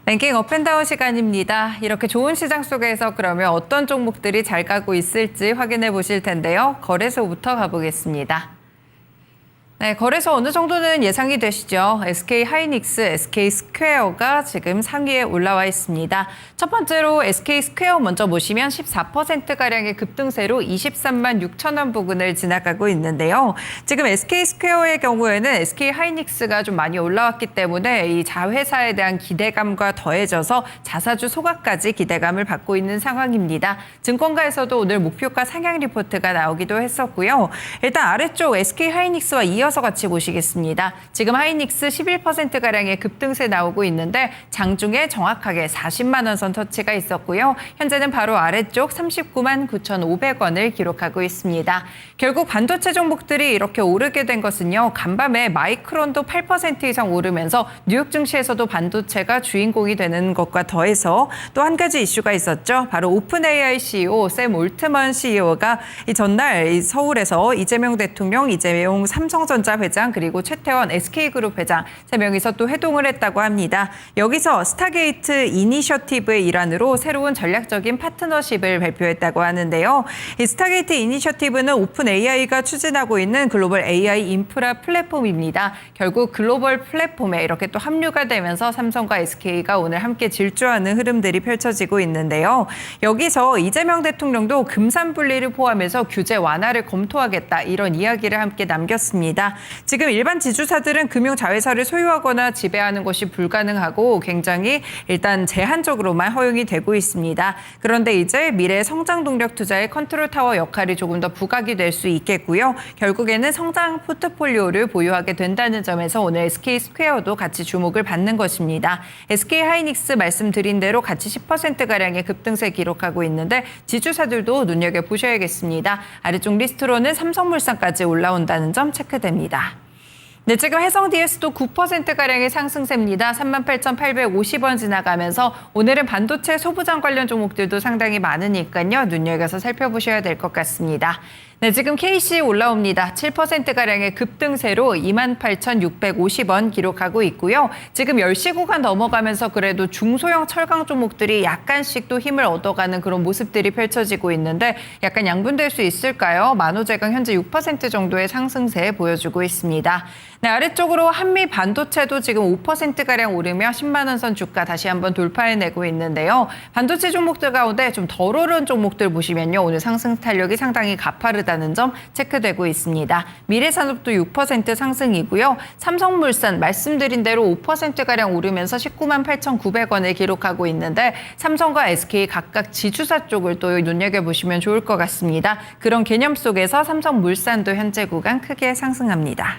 랭킹 업앤다운 시간입니다. 이렇게 좋은 시장 속에서 그러면 어떤 종목들이 잘 가고 있을지 확인해 보실 텐데요. 거래소부터 가보겠습니다. 네, 거래소 어느 정도는 예상이 되시죠? SK 하이닉스, SK 스퀘어가 지금 상위에 올라와 있습니다. 첫 번째로 SK 스퀘어 먼저 보시면 14%가량의 급등세로 23만 6천 원 부근을 지나가고 있는데요. 지금 SK 스퀘어의 경우에는 SK 하이닉스가 좀 많이 올라왔기 때문에 이 자회사에 대한 기대감과 더해져서 자사주 소각까지 기대감을 받고 있는 상황입니다. 증권가에서도 오늘 목표가 상향 리포트가 나오기도 했었고요. 일단 아래쪽 SK 하이닉스와 이어서 같이 보시겠습니다. 지금 하이닉스 11%가량의 급등세 나오고 있는데 장중에 정확하게 40만 원 선 터치가 있었고요. 현재는 바로 아래쪽 39만 9,500원을 기록하고 있습니다. 결국 반도체 종목들이 이렇게 오르게 된 것은요. 간밤에 마이크론도 8% 이상 오르면서 뉴욕 증시에서도 반도체가 주인공이 되는 것과 더해서 또 한 가지 이슈가 있었죠. 바로 오픈 AI CEO 샘 올트먼 CEO가 이 전날 서울에서 이재명 대통령, 이재용 삼성전자 회장 그리고 최태원 SK그룹 회장 3명이서 또 회동을 했다고 합니다. 여기서 스타게이트 이니셔티브의 일환으로 새로운 전략적인 파트너십을 발표했다고 하는데요. 이 스타게이트 이니셔티브는 오픈 AI가 추진하고 있는 글로벌 AI 인프라 플랫폼입니다. 결국 글로벌 플랫폼에 이렇게 또 합류가 되면서 삼성과 SK가 오늘 함께 질주하는 흐름들이 펼쳐지고 있는데요. 여기서 이재명 대통령도 금산 분리를 포함해서 규제 완화를 검토하겠다 이런 이야기를 함께 남겼습니다. 지금 일반 지주사들은 금융 자회사를 소유하거나 지배하는 것이 불가능하고 굉장히 일단 제한적으로만 허용이 되고 있습니다. 그런데 이제 미래 성장 동력 투자의 컨트롤 타워 역할이 조금 더 부각이 될 수 있겠고요. 결국에는 성장 포트폴리오를 보유하게 된다는 점에서 오늘 SK 스퀘어도 같이 주목을 받는 것입니다. SK 하이닉스 말씀드린 대로 같이 10%가량의 급등세 기록하고 있는데 지주사들도 눈여겨보셔야겠습니다. 아래쪽 리스트로는 삼성물산까지 올라온다는 점 체크됩니다. 네, 지금 해성DS도 9%가량의 상승세입니다. 38,850원 지나가면서 오늘은 반도체 소부장 관련 종목들도 상당히 많으니까요. 눈여겨서 살펴보셔야 될 것 같습니다. 네, 지금 KC 올라옵니다. 7%가량의 급등세로 28,650원 기록하고 있고요. 지금 10시 구간 넘어가면서 그래도 중소형 철강 종목들이 약간씩 또 힘을 얻어가는 그런 모습들이 펼쳐지고 있는데 약간 양분될 수 있을까요? 만호제강 현재 6% 정도의 상승세 보여주고 있습니다. 네, 아래쪽으로 한미 반도체도 지금 5%가량 오르며 10만 원 선 주가 다시 한번 돌파해내고 있는데요. 반도체 종목들 가운데 좀 덜 오른 종목들 보시면요. 오늘 상승 탄력이 상당히 가파르다는 점 체크되고 있습니다. 미래산업도 6% 상승이고요. 삼성물산 말씀드린 대로 5%가량 오르면서 19만 8,900원을 기록하고 있는데 삼성과 SK 각각 지주사 쪽을 또 눈여겨보시면 좋을 것 같습니다. 그런 개념 속에서 삼성물산도 현재 구간 크게 상승합니다.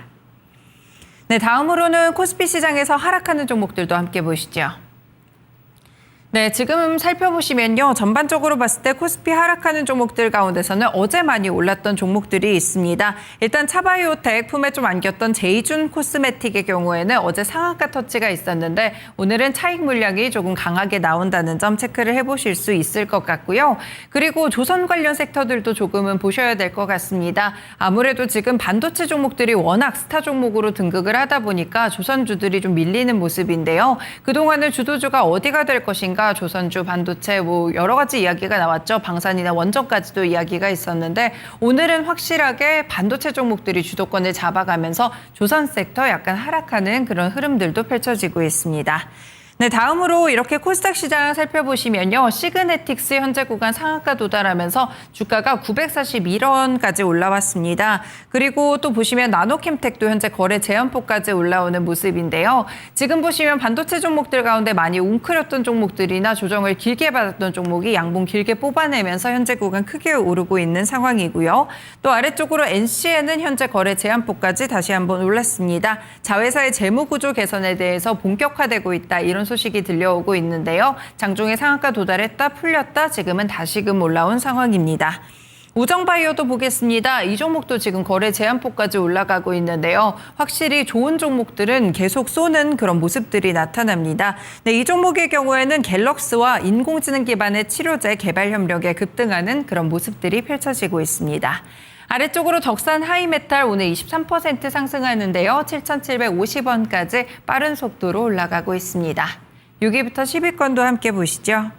네, 다음으로는 코스피 시장에서 하락하는 종목들도 함께 보시죠. 네, 지금 살펴보시면요. 전반적으로 봤을 때 코스피 하락하는 종목들 가운데서는 어제 많이 올랐던 종목들이 있습니다. 일단 차바이오텍 품에 좀 안겼던 제이준 코스메틱의 경우에는 어제 상한가 터치가 있었는데 오늘은 차익 물량이 조금 강하게 나온다는 점 체크를 해보실 수 있을 것 같고요. 그리고 조선 관련 섹터들도 조금은 보셔야 될 것 같습니다. 아무래도 지금 반도체 종목들이 워낙 스타 종목으로 등극을 하다 보니까 조선주들이 좀 밀리는 모습인데요. 그동안은 주도주가 어디가 될 것인가 조선주, 반도체 여러 가지 이야기가 나왔죠. 방산이나 원전까지도 이야기가 있었는데 오늘은 확실하게 반도체 종목들이 주도권을 잡아가면서 조선 섹터 약간 하락하는 그런 흐름들도 펼쳐지고 있습니다. 네, 다음으로 이렇게 코스닥 시장 살펴보시면요. 시그네틱스 현재 구간 상한가 도달하면서 주가가 941원까지 올라왔습니다. 그리고 또 보시면 나노캠텍도 현재 거래 제한폭까지 올라오는 모습인데요. 지금 보시면 반도체 종목들 가운데 많이 웅크렸던 종목들이나 조정을 길게 받았던 종목이 양봉 길게 뽑아내면서 현재 구간 크게 오르고 있는 상황이고요. 또 아래쪽으로 NC에는 현재 거래 제한폭까지 다시 한번 올랐습니다. 자회사의 재무구조 개선에 대해서 본격화되고 있다. 이런 소식이 들려오고 있는데요. 장중에 상한가 도달했다 풀렸다 지금은 다시금 올라온 상황입니다. 우정바이오도 보겠습니다. 이 종목도 지금 거래 제한폭까지 올라가고 있는데요. 확실히 좋은 종목들은 계속 쏘는 그런 모습들이 나타납니다. 네, 이 종목의 경우에는 갤럭스와 인공지능 기반의 치료제 개발 협력에 급등하는 그런 모습들이 펼쳐지고 있습니다. 아래쪽으로 덕산 하이메탈 오늘 23% 상승하는데요. 7,750원까지 빠른 속도로 올라가고 있습니다. 6위부터 10위권도 함께 보시죠.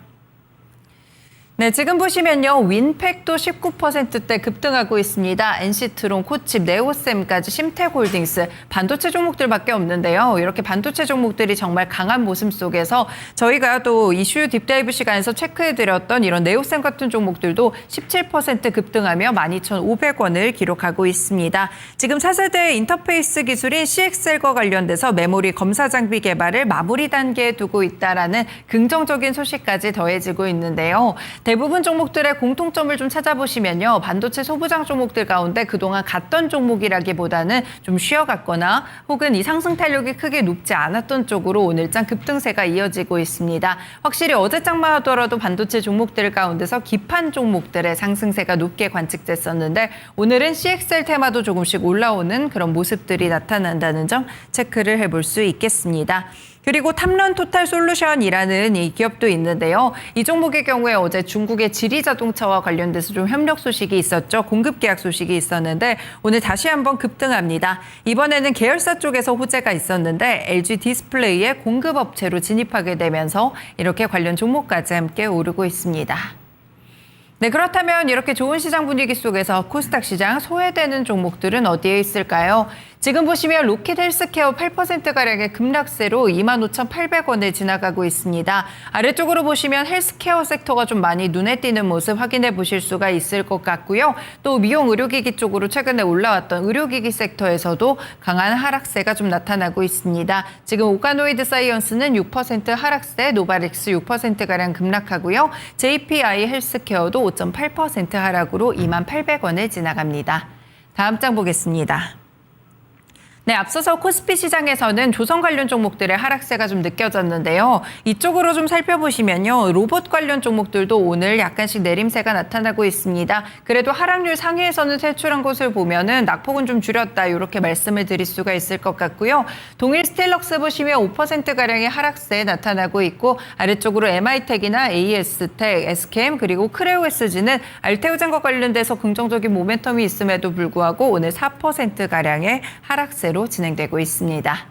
네, 지금 보시면요. 윈팩도 19%대 급등하고 있습니다. NC트론, 코칩, 네오셈까지 심텍홀딩스, 반도체 종목들밖에 없는데요. 이렇게 반도체 종목들이 정말 강한 모습 속에서 저희가 또 이슈 딥다이브 시간에서 체크해드렸던 이런 네오셈 같은 종목들도 17% 급등하며 12,500원을 기록하고 있습니다. 지금 차세대 인터페이스 기술인 CXL과 관련돼서 메모리 검사 장비 개발을 마무리 단계에 두고 있다라는 긍정적인 소식까지 더해지고 있는데요. 대부분 종목들의 공통점을 좀 찾아보시면요. 반도체 소부장 종목들 가운데 그동안 갔던 종목이라기보다는 좀 쉬어갔거나 혹은 이 상승 탄력이 크게 높지 않았던 쪽으로 오늘장 급등세가 이어지고 있습니다. 확실히 어제장만 하더라도 반도체 종목들 가운데서 기판 종목들의 상승세가 높게 관측됐었는데 오늘은 CXL 테마도 조금씩 올라오는 그런 모습들이 나타난다는 점 체크를 해볼 수 있겠습니다. 그리고 탐런 토탈 솔루션이라는 이 기업도 있는데요. 이 종목의 경우에 어제 중국의 지리자동차와 관련돼서 좀 협력 소식이 있었죠. 공급 계약 소식이 있었는데 오늘 다시 한번 급등합니다. 이번에는 계열사 쪽에서 호재가 있었는데 LG 디스플레이의 공급업체로 진입하게 되면서 이렇게 관련 종목까지 함께 오르고 있습니다. 네, 그렇다면 이렇게 좋은 시장 분위기 속에서 코스닥 시장 소외되는 종목들은 어디에 있을까요? 지금 보시면 로킷 헬스케어 8%가량의 급락세로 25,800원을 지나가고 있습니다. 아래쪽으로 보시면 헬스케어 섹터가 좀 많이 눈에 띄는 모습 확인해 보실 수가 있을 것 같고요. 또 미용 의료기기 쪽으로 최근에 올라왔던 의료기기 섹터에서도 강한 하락세가 좀 나타나고 있습니다. 지금 오가노이드 사이언스는 6% 하락세, 노바릭스 6%가량 급락하고요. JPI 헬스케어도 5.8% 하락으로 28,000원을 지나갑니다. 다음 장 보겠습니다. 네, 앞서서 코스피 시장에서는 조선 관련 종목들의 하락세가 좀 느껴졌는데요. 이쪽으로 좀 살펴보시면요. 로봇 관련 종목들도 오늘 약간씩 내림세가 나타나고 있습니다. 그래도 하락률 상위에서는 퇴출한 것을 보면은 낙폭은 좀 줄였다 이렇게 말씀을 드릴 수가 있을 것 같고요. 동일 스틸럭스 보시면 5%가량의 하락세 나타나고 있고 아래쪽으로 MI텍이나 AS텍, SKM 그리고 크레오SG는 알테오젠과 관련돼서 긍정적인 모멘텀이 있음에도 불구하고 오늘 4%가량의 하락세로 진행되고 있습니다.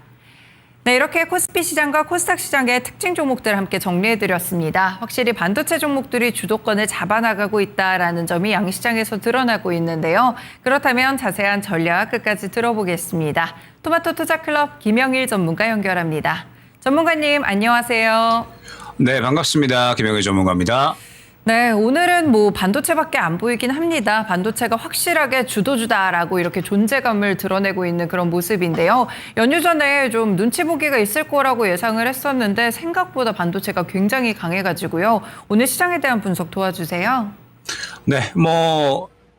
네, 이렇게 코스피 시장과 코스닥 시장의 특징 종목들 함께 정리해드렸습니다. 확실히 반도체 종목들이 주도권을 잡아나가고 있다라는 점이 양시장에서 드러나고 있는데요. 그렇다면 자세한 전략 끝까지 들어보겠습니다. 토마토 투자클럽 김영일 전문가 연결합니다. 전문가님 안녕하세요. 네, 반갑습니다. 김영일 전문가입니다. 네, 오늘은 뭐 반도체밖에 안 보이긴 합니다. 반도체가 확실하게 주도주다라고 이렇게 존재감을 드러내고 있는 그런 모습인데요. 연휴 전에 좀 눈치 보기가 있을 거라고 예상을 했었는데 생각보다 반도체가 굉장히 강해가지고요. 오늘 시장에 대한 분석 도와주세요. 네,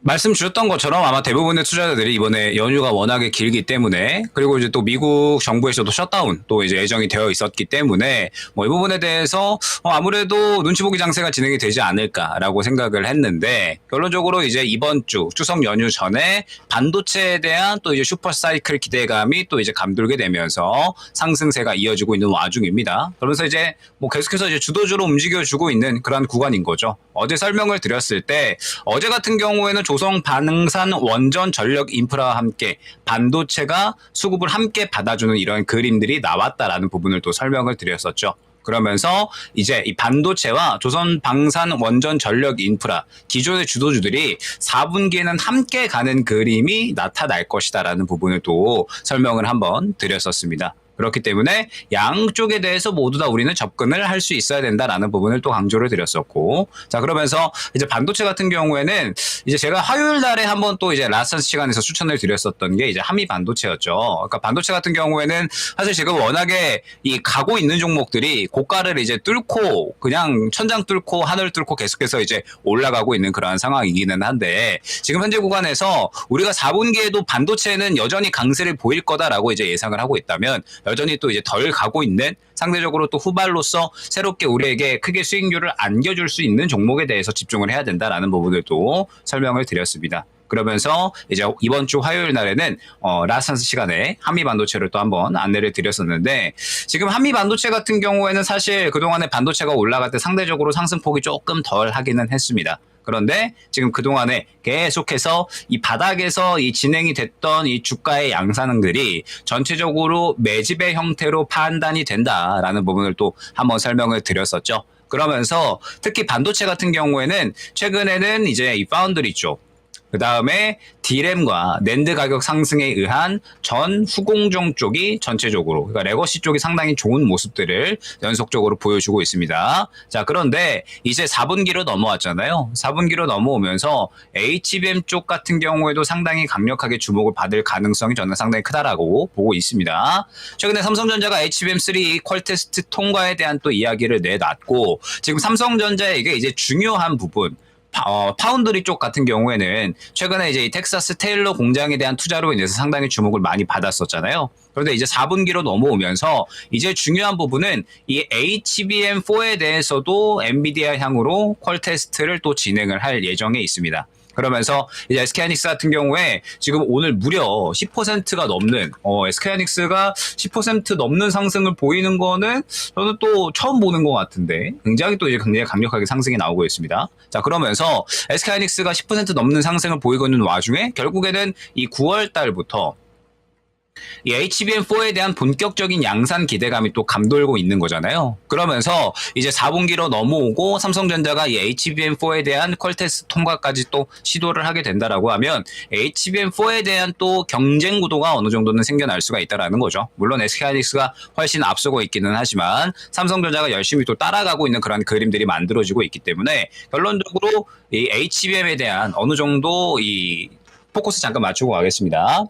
말씀 주셨던 것처럼 아마 대부분의 투자자들이 이번에 연휴가 워낙에 길기 때문에 그리고 이제 또 미국 정부에서도 셧다운 또 이제 예정이 되어 있었기 때문에 이 부분에 대해서 아무래도 눈치 보기 장세가 진행이 되지 않을까라고 생각을 했는데 결론적으로 이제 이번 주 추석 연휴 전에 반도체에 대한 또 이제 슈퍼 사이클 기대감이 또 이제 감돌게 되면서 상승세가 이어지고 있는 와중입니다. 그러면서 이제 계속해서 이제 주도주로 움직여주고 있는 그런 구간인 거죠. 어제 설명을 드렸을 때 어제 같은 경우에는 조선 방산 원전 전력 인프라와 함께 반도체가 수급을 함께 받아주는 이런 그림들이 나왔다라는 부분을 또 설명을 드렸었죠. 그러면서 이제 이 반도체와 조선 방산 원전 전력 인프라 기존의 주도주들이 4분기에는 함께 가는 그림이 나타날 것이다라는 부분을 또 설명을 한번 드렸었습니다. 그렇기 때문에 양쪽에 대해서 모두 다 우리는 접근을 할 수 있어야 된다라는 부분을 또 강조를 드렸었고, 자, 그러면서 이제 반도체 같은 경우에는 이제 제가 화요일 날에 한번 또 이제 라스트 시간에서 추천을 드렸었던 게 이제 한미 반도체였죠. 그러니까 반도체 같은 경우에는 사실 지금 워낙에 이 가고 있는 종목들이 고가를 이제 뚫고 그냥 천장 뚫고 하늘 뚫고 계속해서 이제 올라가고 있는 그러한 상황이기는 한데 지금 현재 구간에서 우리가 4분기에도 반도체는 여전히 강세를 보일 거다라고 이제 예상을 하고 있다면 여전히 또 이제 덜 가고 있는 상대적으로 또 후발로서 새롭게 우리에게 크게 수익률을 안겨줄 수 있는 종목에 대해서 집중을 해야 된다라는 부분들도 설명을 드렸습니다. 그러면서 이제 이번 주 화요일 날에는 라스트 시간에 한미 반도체를 또 한번 안내를 드렸었는데 지금 한미 반도체 같은 경우에는 사실 그동안에 반도체가 올라갈 때 상대적으로 상승폭이 조금 덜 하기는 했습니다. 그런데 지금 그동안에 계속해서 이 바닥에서 이 진행이 됐던 이 주가의 양상들이 전체적으로 매집의 형태로 판단이 된다라는 부분을 또 한번 설명을 드렸었죠. 그러면서 특히 반도체 같은 경우에는 최근에는 이제 이 파운드리 쪽, 그 다음에 D램과 낸드 가격 상승에 의한 전 후공정 쪽이 전체적으로, 그러니까 레거시 쪽이 상당히 좋은 모습들을 연속적으로 보여주고 있습니다. 자, 그런데 이제 4분기로 넘어왔잖아요. 4분기로 넘어오면서 HBM 쪽 같은 경우에도 상당히 강력하게 주목을 받을 가능성이 저는 상당히 크다라고 보고 있습니다. 최근에 삼성전자가 HBM3 퀄 테스트 통과에 대한 또 이야기를 내놨고, 지금 삼성전자에게 이제 중요한 부분, 파운드리 쪽 같은 경우에는 최근에 이제 이 텍사스 테일러 공장에 대한 투자로 인해서 상당히 주목을 많이 받았었잖아요. 그런데 이제 4분기로 넘어오면서 이제 중요한 부분은 이 HBM4에 대해서도 엔비디아 향으로 퀄 테스트를 또 진행을 할 예정에 있습니다. 그러면서 이제 SK하이닉스 같은 경우에 지금 오늘 무려 10%가 넘는 SK하이닉스가 10% 넘는 상승을 보이는 거는 저는 또 처음 보는 것 같은데 굉장히 또 이제 굉장히 강력하게 상승이 나오고 있습니다. 자, 그러면서 SK하이닉스가 10% 넘는 상승을 보이고 있는 와중에 결국에는 이 9월 달부터 이 HBM4에 대한 본격적인 양산 기대감이 또 감돌고 있는 거잖아요. 그러면서 이제 4분기로 넘어오고 삼성전자가 이 HBM4에 대한 퀄 테스트 통과까지 또 시도를 하게 된다라고 하면 HBM4에 대한 또 경쟁 구도가 어느 정도는 생겨날 수가 있다라는 거죠. 물론 SK하이닉스가 훨씬 앞서고 있기는 하지만 삼성전자가 열심히 또 따라가고 있는 그런 그림들이 만들어지고 있기 때문에 결론적으로 이 HBM에 대한 어느 정도 이 포커스 잠깐 맞추고 가겠습니다.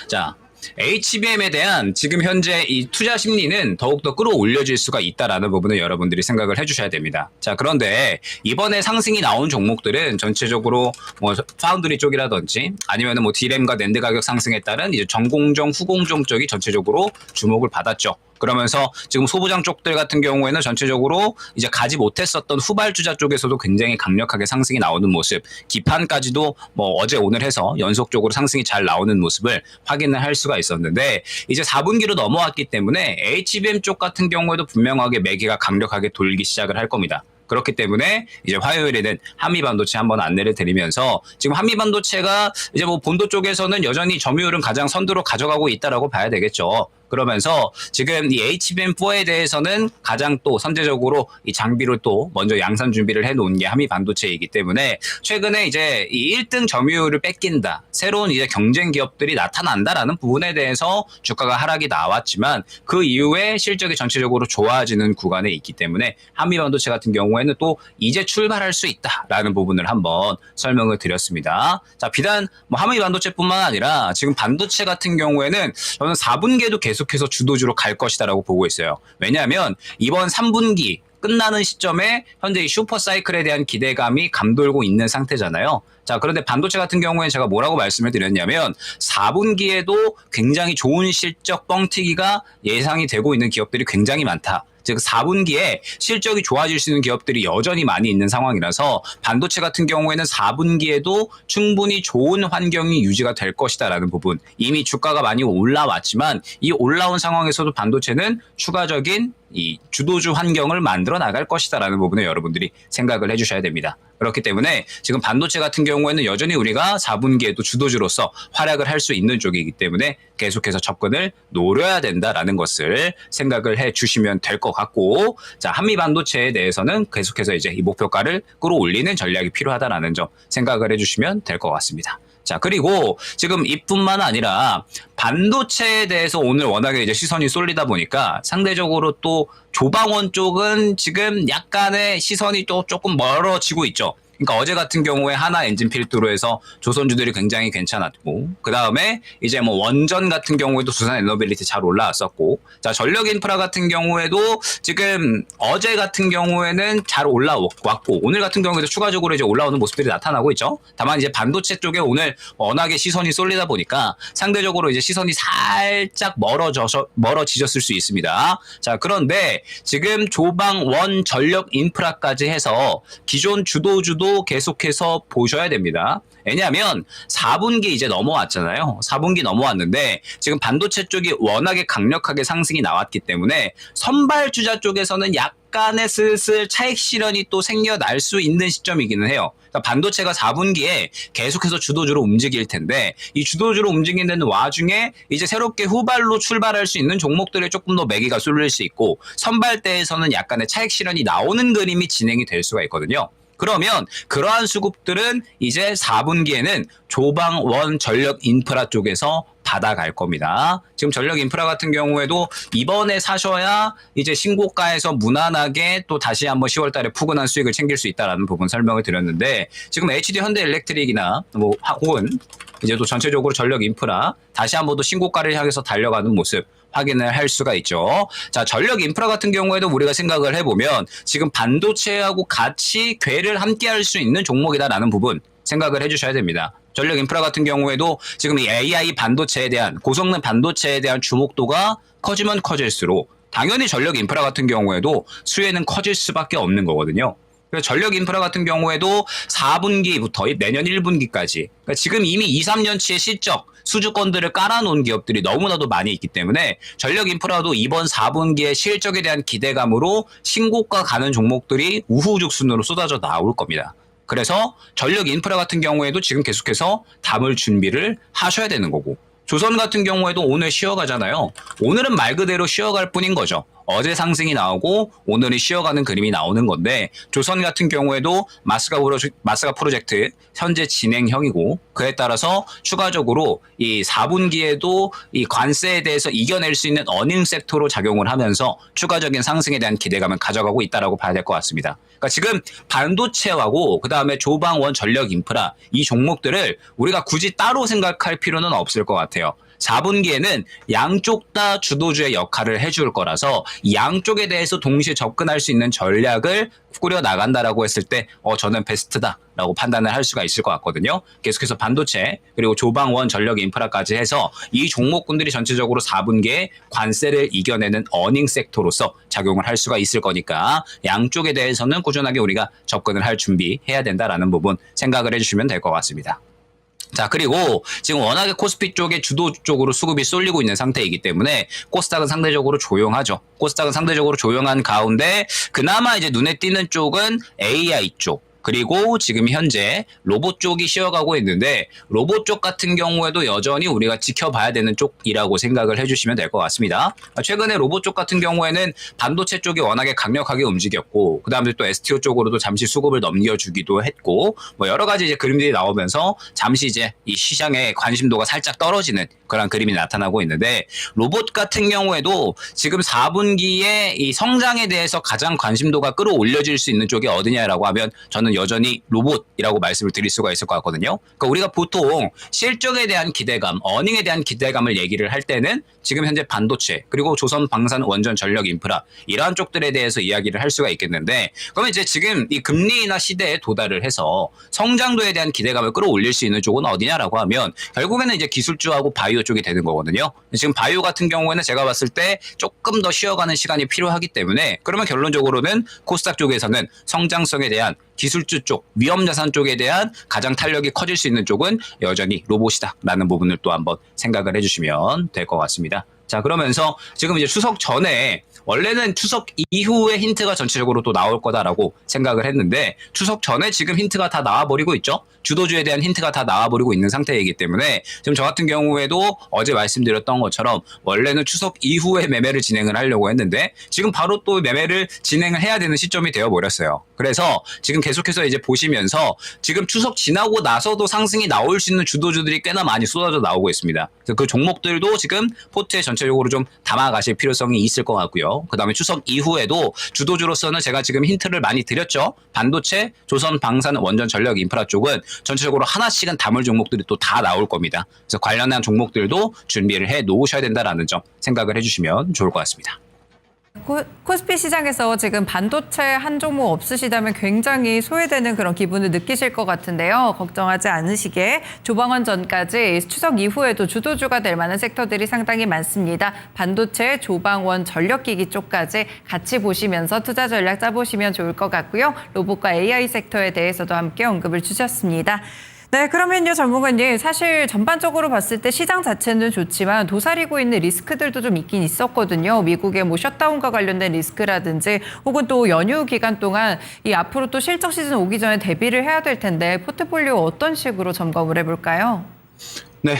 자, HBM에 대한 지금 현재 이 투자 심리는 더욱더 끌어올려질 수가 있다라는 부분을 여러분들이 생각을 해주셔야 됩니다. 자, 그런데 이번에 상승이 나온 종목들은 전체적으로 뭐 파운드리 쪽이라든지 아니면은 뭐 D램과 낸드 가격 상승에 따른 이제 전공정, 후공정 쪽이 전체적으로 주목을 받았죠. 그러면서 지금 소부장 쪽들 같은 경우에는 전체적으로 이제 가지 못했었던 후발주자 쪽에서도 굉장히 강력하게 상승이 나오는 모습, 기판까지도 뭐 어제 오늘 해서 연속적으로 상승이 잘 나오는 모습을 확인을 할 수가 있었는데 이제 4분기로 넘어왔기 때문에 HBM 쪽 같은 경우에도 분명하게 매기가 강력하게 돌기 시작을 할 겁니다. 그렇기 때문에 이제 화요일에는 한미반도체 한번 안내를 드리면서 지금 한미반도체가 이제 뭐 본도 쪽에서는 여전히 점유율은 가장 선두로 가져가고 있다라고 봐야 되겠죠. 그러면서 지금 이 HBM4에 대해서는 가장 또 선제적으로 이 장비를 또 먼저 양산 준비를 해놓은 게 한미반도체이기 때문에 최근에 이제 이 1등 점유율을 뺏긴다, 새로운 이제 경쟁 기업들이 나타난다라는 부분에 대해서 주가가 하락이 나왔지만 그 이후에 실적이 전체적으로 좋아지는 구간에 있기 때문에 한미반도체 같은 경우에는 또 이제 출발할 수 있다라는 부분을 한번 설명을 드렸습니다. 자, 비단 뭐 한미반도체뿐만 아니라 지금 반도체 같은 경우에는 저는 4분기에도 계속해서 주도주로 갈 것이다라고 보고 있어요. 왜냐하면 이번 3분기 끝나는 시점에 현재 이 슈퍼사이클에 대한 기대감이 감돌고 있는 상태잖아요. 자, 그런데 반도체 같은 경우에 제가 뭐라고 말씀을 드렸냐면 4분기에도 굉장히 좋은 실적 뻥튀기가 예상이 되고 있는 기업들이 굉장히 많다. 즉 4분기에 실적이 좋아질 수 있는 기업들이 여전히 많이 있는 상황이라서 반도체 같은 경우에는 4분기에도 충분히 좋은 환경이 유지가 될 것이다라는 부분, 이미 주가가 많이 올라왔지만 이 올라온 상황에서도 반도체는 추가적인 이 주도주 환경을 만들어 나갈 것이다라는 부분에 여러분들이 생각을 해주셔야 됩니다. 그렇기 때문에 지금 반도체 같은 경우에는 여전히 우리가 4분기에도 주도주로서 활약을 할 수 있는 쪽이기 때문에 계속해서 접근을 노려야 된다라는 것을 생각을 해주시면 될 것 같고, 자, 한미 반도체에 대해서는 계속해서 이제 이 목표가를 끌어올리는 전략이 필요하다라는 점 생각을 해주시면 될 것 같습니다. 자, 그리고 지금 이뿐만 아니라 반도체에 대해서 오늘 워낙에 이제 시선이 쏠리다 보니까 상대적으로 또 조방원 쪽은 지금 약간의 시선이 또 조금 멀어지고 있죠. 그러니까 어제 같은 경우에 하나 엔진 필두로 해서 조선주들이 굉장히 괜찮았고, 그 다음에 이제 뭐 원전 같은 경우에도 두산 에너빌리티 잘 올라왔었고, 자, 전력 인프라 같은 경우에도 지금 어제 같은 경우에는 잘 올라왔고, 오늘 같은 경우에도 추가적으로 이제 올라오는 모습들이 나타나고 있죠. 다만 이제 반도체 쪽에 오늘 워낙에 시선이 쏠리다 보니까 상대적으로 이제 시선이 살짝 멀어지셨을 수 있습니다. 자, 그런데 지금 조방 원 전력 인프라까지 해서 기존 주도주도 종목들도 계속해서 보셔야 됩니다. 왜냐하면 4분기 이제 넘어왔잖아요. 4분기 넘어왔는데 지금 반도체 쪽이 워낙에 강력하게 상승이 나왔기 때문에 선발주자 쪽에서는 약간의 슬슬 차익 실현이 또 생겨날 수 있는 시점이기는 해요. 그러니까 반도체가 4분기에 계속해서 주도주로 움직일 텐데 이 주도주로 움직이는 와중에 이제 새롭게 후발로 출발할 수 있는 종목들에 조금 더 매기가 쏠릴 수 있고 선발대에서는 약간의 차익 실현이 나오는 그림이 진행이 될 수가 있거든요. 그러면 그러한 수급들은 이제 4분기에는 조방원 전력 인프라 쪽에서 받아갈 겁니다. 지금 전력 인프라 같은 경우에도 이번에 사셔야 이제 신고가에서 무난하게 또 다시 한번 10월 달에 푸근한 수익을 챙길 수 있다라는 부분 설명을 드렸는데 지금 HD 현대일렉트릭이나 뭐 혹은 이제 또 전체적으로 전력 인프라 다시 한번 또 신고가를 향해서 달려가는 모습 확인을 할 수가 있죠. 자, 전력 인프라 같은 경우에도 우리가 생각을 해보면 지금 반도체하고 같이 궤를 함께 할 수 있는 종목이다라는 부분 생각을 해주셔야 됩니다. 전력 인프라 같은 경우에도 지금 이 AI 반도체에 대한 고성능 반도체에 대한 주목도가 커지면 커질수록 당연히 전력 인프라 같은 경우에도 수혜는 커질 수밖에 없는 거거든요. 그래서 전력 인프라 같은 경우에도 4분기부터 내년 1분기까지 그러니까 지금 이미 2, 3년치의 실적 수주권들을 깔아놓은 기업들이 너무나도 많이 있기 때문에 전력 인프라도 이번 4분기의 실적에 대한 기대감으로 신고가 가는 종목들이 우후죽순으로 쏟아져 나올 겁니다. 그래서 전력 인프라 같은 경우에도 지금 계속해서 담을 준비를 하셔야 되는 거고 조선 같은 경우에도 오늘 쉬어가잖아요. 오늘은 말 그대로 쉬어갈 뿐인 거죠. 어제 상승이 나오고 오늘은 쉬어가는 그림이 나오는 건데 조선 같은 경우에도 마스가 프로젝트 현재 진행형이고 그에 따라서 추가적으로 이 4분기에도 이 관세에 대해서 이겨낼 수 있는 어닝 섹터로 작용을 하면서 추가적인 상승에 대한 기대감을 가져가고 있다라고 봐야 될 것 같습니다. 그러니까 지금 반도체하고 그다음에 조방원 전력 인프라 이 종목들을 우리가 굳이 따로 생각할 필요는 없을 것 같아요. 4분기에는 양쪽 다 주도주의 역할을 해줄 거라서 양쪽에 대해서 동시에 접근할 수 있는 전략을 꾸려 나간다라고 했을 때 저는 베스트다라고 판단을 할 수가 있을 것 같거든요. 계속해서 반도체 그리고 조방원 전력 인프라까지 해서 이 종목군들이 전체적으로 4분기에 관세를 이겨내는 어닝 섹터로서 작용을 할 수가 있을 거니까 양쪽에 대해서는 꾸준하게 우리가 접근을 할 준비해야 된다라는 부분 생각을 해주시면 될 것 같습니다. 자, 그리고 지금 워낙에 코스피 쪽에 주도 쪽으로 수급이 쏠리고 있는 상태이기 때문에 코스닥은 상대적으로 조용하죠. 코스닥은 상대적으로 조용한 가운데 그나마 이제 눈에 띄는 쪽은 AI 쪽. 그리고 지금 현재 로봇 쪽이 쉬어가고 있는데 로봇 쪽 같은 경우에도 여전히 우리가 지켜봐야 되는 쪽이라고 생각을 해주시면 될 것 같습니다. 최근에 로봇 쪽 같은 경우에는 반도체 쪽이 워낙에 강력하게 움직였고 그 다음에 또 STO 쪽으로도 잠시 수급을 넘겨주기도 했고 뭐 여러 가지 이제 그림들이 나오면서 잠시 이제 이 시장의 관심도가 살짝 떨어지는 그런 그림이 나타나고 있는데 로봇 같은 경우에도 지금 4분기에 이 성장에 대해서 가장 관심도가 끌어올려질 수 있는 쪽이 어디냐라고 하면 저는 여전히 로봇이라고 말씀을 드릴 수가 있을 것 같거든요. 그러니까 우리가 보통 실적에 대한 기대감, 어닝에 대한 기대감을 얘기를 할 때는 지금 현재 반도체 그리고 조선 방산 원전 전력 인프라 이러한 쪽들에 대해서 이야기를 할 수가 있겠는데 그러면 이제 지금 이 금리 인하 시대에 도달을 해서 성장도에 대한 기대감을 끌어올릴 수 있는 쪽은 어디냐라고 하면 결국에는 이제 기술주하고 바이오 쪽이 되는 거거든요. 지금 바이오 같은 경우에는 제가 봤을 때 조금 더 쉬어가는 시간이 필요하기 때문에 그러면 결론적으로는 코스닥 쪽에서는 성장성에 대한 기술주 쪽, 위험자산 쪽에 대한 가장 탄력이 커질 수 있는 쪽은 여전히 로봇이다라는 부분을 또 한번 생각을 해주시면 될 것 같습니다. 자, 그러면서 지금 이제 추석 전에 원래는 추석 이후에 힌트가 전체적으로 또 나올 거다라고 생각을 했는데 추석 전에 지금 힌트가 다 나와버리고 있죠. 주도주에 대한 힌트가 다 나와버리고 있는 상태이기 때문에 지금 저 같은 경우에도 어제 말씀드렸던 것처럼 원래는 추석 이후에 매매를 진행을 하려고 했는데 지금 바로 또 매매를 진행을 해야 되는 시점이 되어버렸어요. 그래서 지금 계속해서 이제 보시면서 지금 추석 지나고 나서도 상승이 나올 수 있는 주도주들이 꽤나 많이 쏟아져 나오고 있습니다. 그래서 그 종목들도 지금 포트에 전체적으로 좀 담아가실 필요성이 있을 것 같고요. 그 다음에 추석 이후에도 주도주로서는 제가 지금 힌트를 많이 드렸죠. 반도체, 조선, 방산, 원전, 전력, 인프라 쪽은 전체적으로 하나씩은 담을 종목들이 또 다 나올 겁니다. 그래서 관련한 종목들도 준비를 해 놓으셔야 된다라는 점 생각을 해주시면 좋을 것 같습니다. 코스피 시장에서 지금 반도체 한 종목 없으시다면 굉장히 소외되는 그런 기분을 느끼실 것 같은데요. 걱정하지 않으시게 조방원 전까지 추석 이후에도 주도주가 될 만한 섹터들이 상당히 많습니다. 반도체, 조방원, 전력기기 쪽까지 같이 보시면서 투자 전략 짜보시면 좋을 것 같고요. 로봇과 AI 섹터에 대해서도 함께 언급을 주셨습니다. 네, 그러면요, 전문가님. 사실 전반적으로 봤을 때 시장 자체는 좋지만 도사리고 있는 리스크들도 좀 있긴 있었거든요. 미국의 뭐 셧다운과 관련된 리스크라든지 혹은 또 연휴 기간 동안 이 앞으로 또 실적 시즌 오기 전에 대비를 해야 될 텐데 포트폴리오 어떤 식으로 점검을 해볼까요? 네,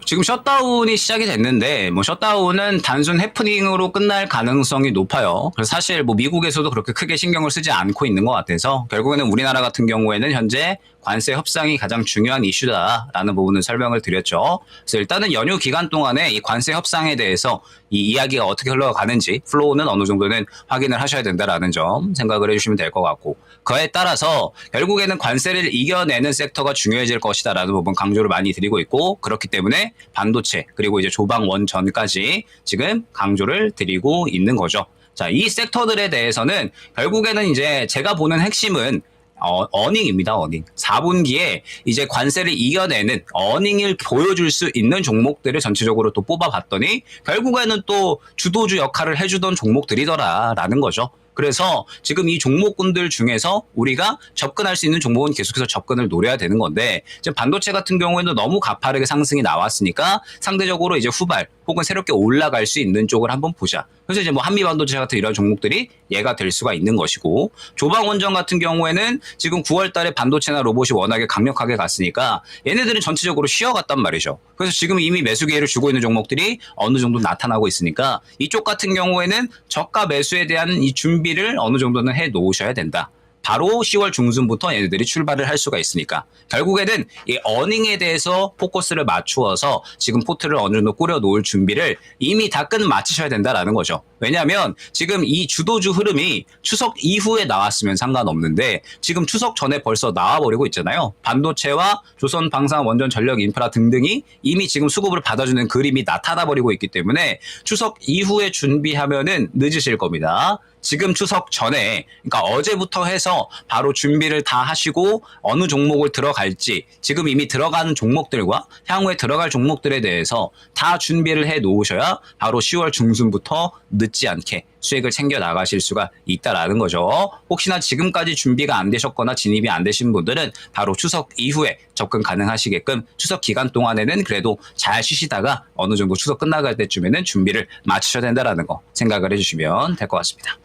지금 셧다운이 시작이 됐는데, 뭐, 셧다운은 단순 해프닝으로 끝날 가능성이 높아요. 그래서 사실 뭐, 미국에서도 그렇게 크게 신경을 쓰지 않고 있는 것 같아서, 결국에는 우리나라 같은 경우에는 현재 관세 협상이 가장 중요한 이슈다라는 부분을 설명을 드렸죠. 그래서 일단은 연휴 기간 동안에 이 관세 협상에 대해서 이 이야기가 어떻게 흘러가는지, 플로우는 어느 정도는 확인을 하셔야 된다라는 점 생각을 해주시면 될 것 같고, 그에 따라서 결국에는 관세를 이겨내는 섹터가 중요해질 것이다라는 부분 강조를 많이 드리고 있고, 그렇기 때문에 반도체 그리고 이제 조방 원전까지 지금 강조를 드리고 있는 거죠. 자, 이 섹터들에 대해서는 결국에는 이제 제가 보는 핵심은 어닝입니다, 어닝. 4분기에 이제 관세를 이겨내는 어닝을 보여줄 수 있는 종목들을 전체적으로 또 뽑아봤더니 결국에는 또 주도주 역할을 해주던 종목들이더라라는 거죠. 그래서 지금 이 종목군들 중에서 우리가 접근할 수 있는 종목은 계속해서 접근을 노려야 되는 건데, 지금 반도체 같은 경우에는 너무 가파르게 상승이 나왔으니까 상대적으로 이제 후발 혹은 새롭게 올라갈 수 있는 쪽을 한번 보자. 그래서 이제 뭐 한미반도체 같은 이런 종목들이 예가 될 수가 있는 것이고, 조방원전 같은 경우에는 지금 9월 달에 반도체나 로봇이 워낙에 강력하게 갔으니까 얘네들은 전체적으로 쉬어갔단 말이죠. 그래서 지금 이미 매수 기회를 주고 있는 종목들이 어느 정도 나타나고 있으니까 이쪽 같은 경우에는 저가 매수에 대한 이 준비를 어느 정도는 해 놓으셔야 된다. 바로 10월 중순부터 얘네들이 출발을 할 수가 있으니까 결국에는 이 어닝에 대해서 포커스를 맞추어서 지금 포트를 어느 정도 꾸려 놓을 준비를 이미 다 끝마치셔야 된다라는 거죠. 왜냐하면 지금 이 주도주 흐름이 추석 이후에 나왔으면 상관없는데 지금 추석 전에 벌써 나와버리고 있잖아요. 반도체와 조선 방산 원전 전력 인프라 등등이 이미 지금 수급을 받아주는 그림이 나타나버리고 있기 때문에 추석 이후에 준비하면은 늦으실 겁니다. 지금 추석 전에, 그러니까 어제부터 해서 바로 준비를 다 하시고 어느 종목을 들어갈지, 지금 이미 들어가는 종목들과 향후에 들어갈 종목들에 대해서 다 준비를 해 놓으셔야 바로 10월 중순부터 늦지 않게 수익을 챙겨 나가실 수가 있다라는 거죠. 혹시나 지금까지 준비가 안 되셨거나 진입이 안 되신 분들은 바로 추석 이후에 접근 가능하시게끔 추석 기간 동안에는 그래도 잘 쉬시다가 어느 정도 추석 끝나갈 때쯤에는 준비를 마치셔야 된다라는 거 생각을 해주시면 될 것 같습니다.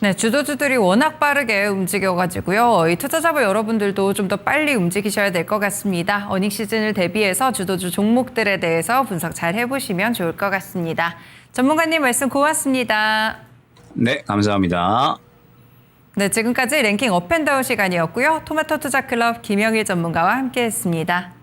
네, 주도주들이 워낙 빠르게 움직여가지고요. 이 투자자분 여러분들도 좀 더 빨리 움직이셔야 될 것 같습니다. 어닝 시즌을 대비해서 주도주 종목들에 대해서 분석 잘 해보시면 좋을 것 같습니다. 전문가님 말씀 고맙습니다. 네, 감사합니다. 네, 지금까지 랭킹 업앤다운 시간이었고요. 토마토 투자클럽 김영일 전문가와 함께했습니다.